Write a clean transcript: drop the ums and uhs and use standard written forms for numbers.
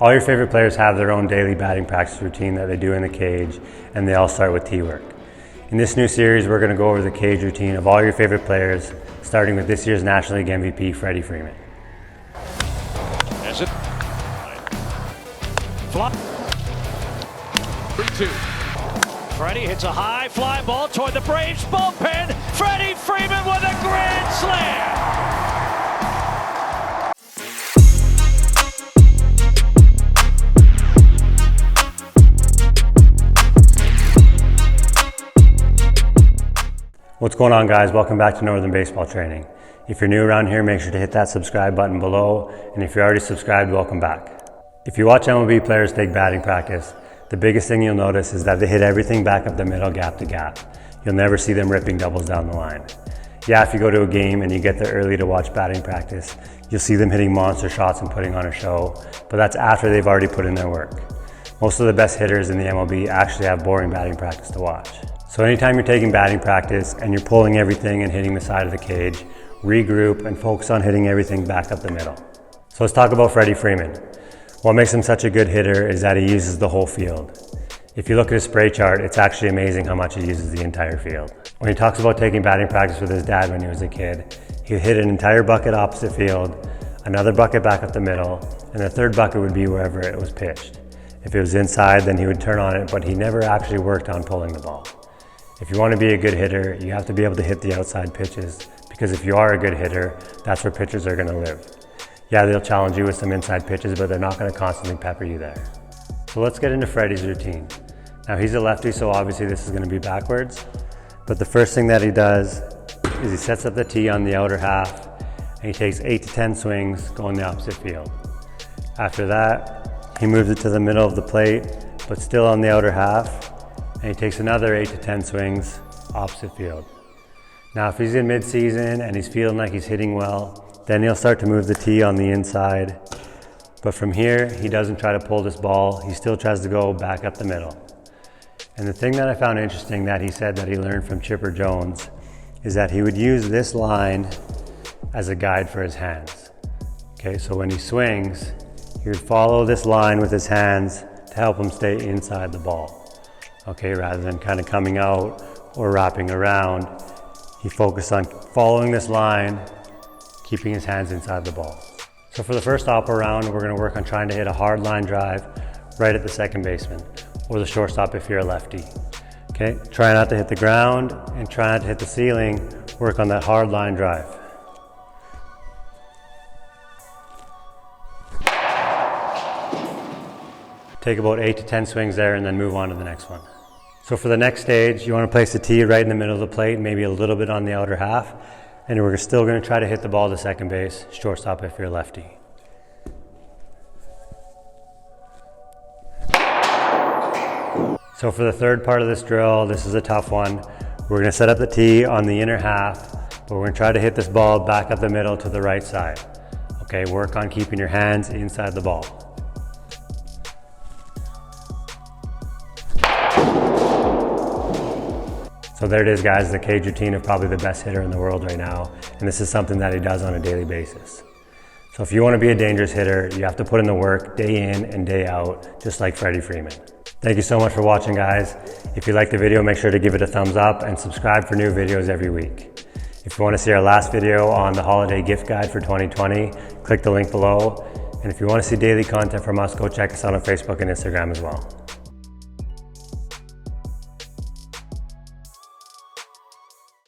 All your favorite players have their own daily batting practice routine that they do in the cage, and they all start with tee work. In this new series, we're going to go over the cage routine of all your favorite players, starting with this year's National League MVP, Freddie Freeman. As it fly 3-2. Freddie hits a high fly ball toward the Braves bullpen. Freddie Freeman with a grand slam. What's going on, guys? Welcome back to Northern Baseball Training. If you're new around here, make sure to hit that subscribe button below, and if you're already subscribed, welcome back. If you watch MLB players take batting practice, the biggest thing you'll notice is that they hit everything back up the middle, gap to gap. You'll never see them ripping doubles down the line. Yeah, if you go to a game and you get there early to watch batting practice, you'll see them hitting monster shots and putting on a show, but that's after they've already put in their work. Most of the best hitters in the MLB actually have boring batting practice to watch. So anytime you're taking batting practice and you're pulling everything and hitting the side of the cage, regroup and focus on hitting everything back up the middle. So let's talk about Freddie Freeman. What makes him such a good hitter is that he uses the whole field. If you look at his spray chart, it's actually amazing how much he uses the entire field. When he talks about taking batting practice with his dad when he was a kid, he would hit an entire bucket opposite field, another bucket back up the middle, and the third bucket would be wherever it was pitched. If it was inside, then he would turn on it, but he never actually worked on pulling the ball. If you want to be a good hitter, you have to be able to hit the outside pitches, because if you are a good hitter, that's where pitchers are going to live. Yeah, they'll challenge you with some inside pitches, but they're not going to constantly pepper you there. So let's get into Freddie's routine. Now, he's a lefty, so obviously this is going to be backwards, but the first thing that he does is he sets up the tee on the outer half, and he takes 8 to 10 swings going the opposite field. After that, he moves it to the middle of the plate, but still on the outer half, and he takes another 8 to 10 swings opposite field. Now, if he's in mid-season and he's feeling like he's hitting well, then he'll start to move the tee on the inside. But from here, he doesn't try to pull this ball. He still tries to go back up the middle. And the thing that I found interesting that he said that he learned from Chipper Jones is that he would use this line as a guide for his hands. Okay, so when he swings, he would follow this line with his hands to help him stay inside the ball. Okay, rather than kind of coming out or wrapping around, he focused on following this line, keeping his hands inside the ball. So for the first hopper round, we're going to work on trying to hit a hard line drive right at the second baseman, or the shortstop if you're a lefty. Okay, try not to hit the ground and try not to hit the ceiling. Work on that hard line drive. Take about 8 to 10 swings there and then move on to the next one. So for the next stage, you want to place the tee right in the middle of the plate, maybe a little bit on the outer half, and we're still going to try to hit the ball to second base, shortstop if you're a lefty. So for the third part of this drill, this is a tough one. We're going to set up the tee on the inner half, but we're going to try to hit this ball back up the middle to the right side. Okay, work on keeping your hands inside the ball. So there it is, guys, the cage routine of probably the best hitter in the world right now. And this is something that he does on a daily basis. So if you want to be a dangerous hitter, you have to put in the work day in and day out, just like Freddie Freeman. Thank you so much for watching, guys. If you liked the video, make sure to give it a thumbs up and subscribe for new videos every week. If you want to see our last video on the holiday gift guide for 2020, click the link below. And if you want to see daily content from us, go check us out on Facebook and Instagram as well.